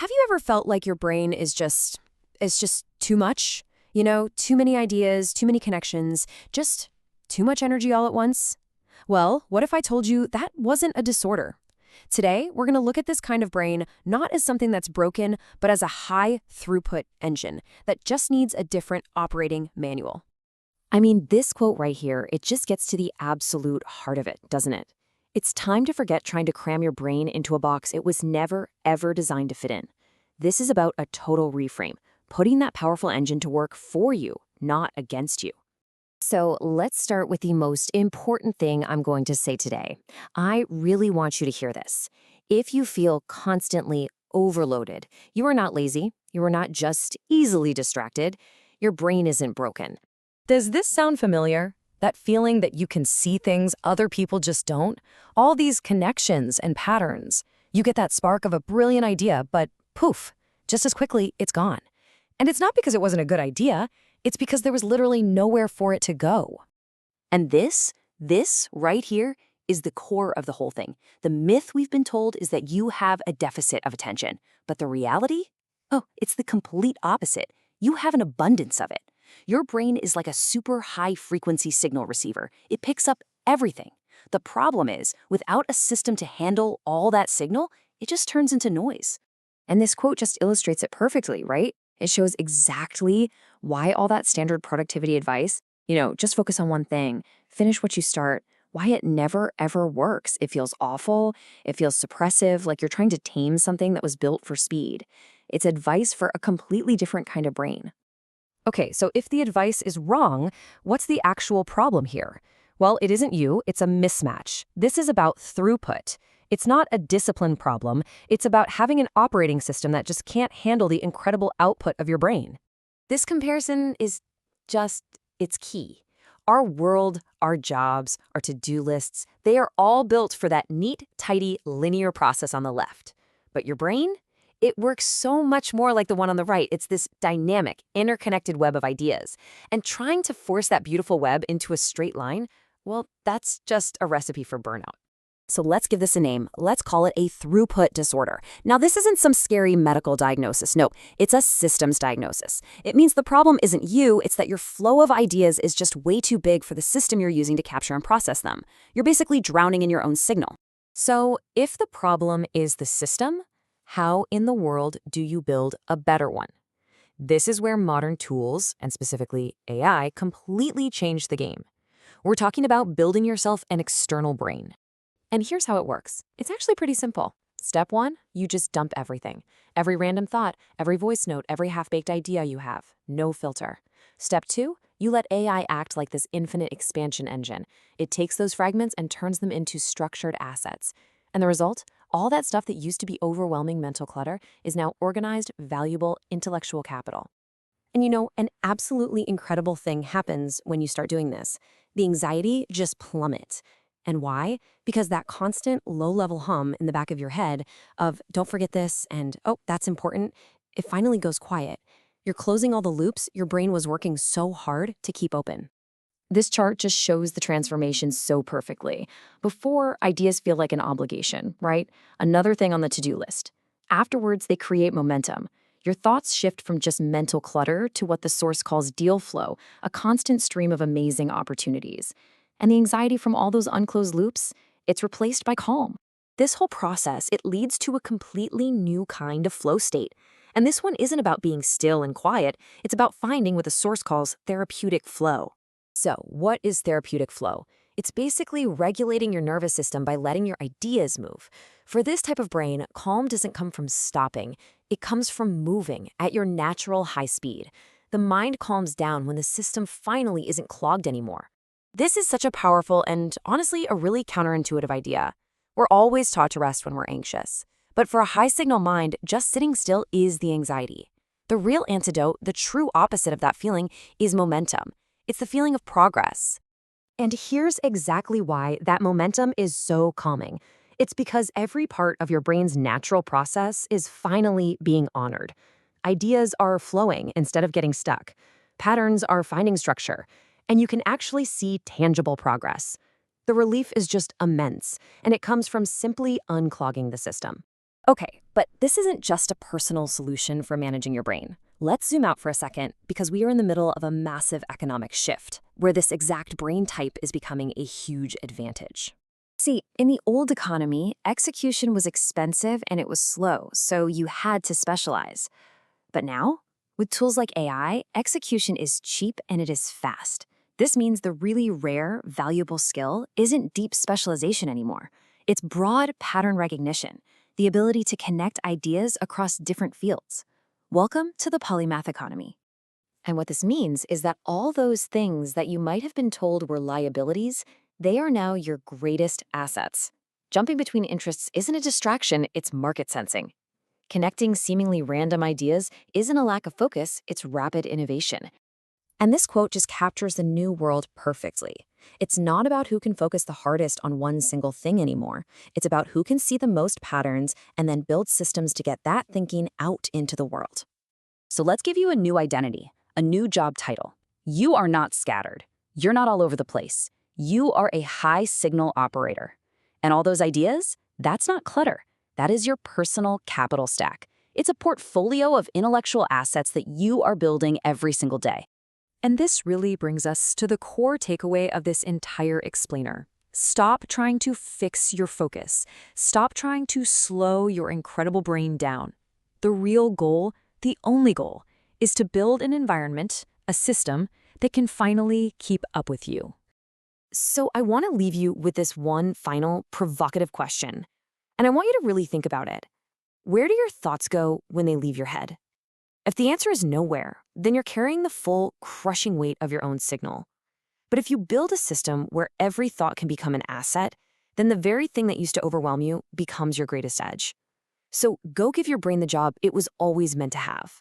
Have you ever felt like your brain is just too much? Too many ideas, too many connections, just too much energy all at once? Well, what if I told you that wasn't a disorder? Today, we're going to look at this kind of brain not as something that's broken, but as a high throughput engine that just needs a different operating manual. I mean, this quote right here, it just gets to the absolute heart of it, doesn't it? It's time to forget trying to cram your brain into a box it was never, ever designed to fit in. This is about a total reframe, putting that powerful engine to work for you, not against you. So let's start with the most important thing I'm going to say today. I really want you to hear this. If you feel constantly overloaded, you are not lazy, you are not just easily distracted, your brain isn't broken. Does this sound familiar? That feeling that you can see things other people just don't? All these connections and patterns. You get that spark of a brilliant idea, but poof, just as quickly, it's gone. And it's not because it wasn't a good idea, it's because there was literally nowhere for it to go. And this right here is the core of the whole thing. The myth we've been told is that you have a deficit of attention. But the reality? Oh, it's the complete opposite. You have an abundance of it. Your brain is like a super high-frequency signal receiver. It picks up everything. The problem is, without a system to handle all that signal, it just turns into noise. And this quote just illustrates it perfectly, right? It shows exactly why all that standard productivity advice, just focus on one thing, finish what you start, why it never, ever works. It feels awful. It feels suppressive, like you're trying to tame something that was built for speed. It's advice for a completely different kind of brain. Okay, so if the advice is wrong, what's the actual problem here? Well, it isn't you, it's a mismatch. This is about throughput. It's not a discipline problem, it's about having an operating system that just can't handle the incredible output of your brain. This comparison is it's key. Our world, our jobs, our to-do lists, they are all built for that neat, tidy, linear process on the left. But your brain? It works so much more like the one on the right. It's this dynamic, interconnected web of ideas. And trying to force that beautiful web into a straight line, well, that's just a recipe for burnout. So let's give this a name. Let's call it a throughput disorder. Now, this isn't some scary medical diagnosis. No, it's a systems diagnosis. It means the problem isn't you, it's that your flow of ideas is just way too big for the system you're using to capture and process them. You're basically drowning in your own signal. So if the problem is the system, how in the world do you build a better one? This is where modern tools, and specifically AI, completely change the game. We're talking about building yourself an external brain. And here's how it works. It's actually pretty simple. Step 1, you just dump everything. Every random thought, every voice note, every half-baked idea you have. No filter. Step 2, you let AI act like this infinite expansion engine. It takes those fragments and turns them into structured assets. And the result? All that stuff that used to be overwhelming mental clutter is now organized, valuable, intellectual capital. And an absolutely incredible thing happens when you start doing this. The anxiety just plummets. And why? Because that constant low-level hum in the back of your head of, don't forget this, and, oh, that's important, it finally goes quiet. You're closing all the loops your brain was working so hard to keep open. This chart just shows the transformation so perfectly. Before, ideas feel like an obligation, right? Another thing on the to-do list. Afterwards, they create momentum. Your thoughts shift from just mental clutter to what the source calls deal flow, a constant stream of amazing opportunities. And the anxiety from all those unclosed loops, it's replaced by calm. This whole process, it leads to a completely new kind of flow state. And this one isn't about being still and quiet, it's about finding what the source calls therapeutic flow. So, what is therapeutic flow? It's basically regulating your nervous system by letting your ideas move. For this type of brain, calm doesn't come from stopping. It comes from moving at your natural high speed. The mind calms down when the system finally isn't clogged anymore. This is such a powerful and, honestly, a really counterintuitive idea. We're always taught to rest when we're anxious. But for a high-signal mind, just sitting still is the anxiety. The real antidote, the true opposite of that feeling, is momentum. It's the feeling of progress. And here's exactly why that momentum is so calming. It's because every part of your brain's natural process is finally being honored. Ideas are flowing instead of getting stuck. Patterns are finding structure. And you can actually see tangible progress. The relief is just immense, and it comes from simply unclogging the system. Okay, but this isn't just a personal solution for managing your brain. Let's zoom out for a second because we are in the middle of a massive economic shift where this exact brain type is becoming a huge advantage. See, in the old economy, execution was expensive and it was slow, so you had to specialize. But now, with tools like AI, execution is cheap and it is fast. This means the really rare, valuable skill isn't deep specialization anymore. It's broad pattern recognition, the ability to connect ideas across different fields. Welcome to the polymath economy. And what this means is that all those things that you might have been told were liabilities, they are now your greatest assets. Jumping between interests isn't a distraction, it's market sensing. Connecting seemingly random ideas isn't a lack of focus, it's rapid innovation. And this quote just captures the new world perfectly. It's not about who can focus the hardest on one single thing anymore. It's about who can see the most patterns and then build systems to get that thinking out into the world. So let's give you a new identity, a new job title. You are not scattered. You're not all over the place. You are a high signal operator. And all those ideas, that's not clutter. That is your personal capital stack. It's a portfolio of intellectual assets that you are building every single day. And this really brings us to the core takeaway of this entire explainer. Stop trying to fix your focus. Stop trying to slow your incredible brain down. The real goal, the only goal, is to build an environment, a system, that can finally keep up with you. So I want to leave you with this one final provocative question. And I want you to really think about it. Where do your thoughts go when they leave your head? If the answer is nowhere, then you're carrying the full, crushing weight of your own signal. But if you build a system where every thought can become an asset, then the very thing that used to overwhelm you becomes your greatest edge. So go give your brain the job it was always meant to have.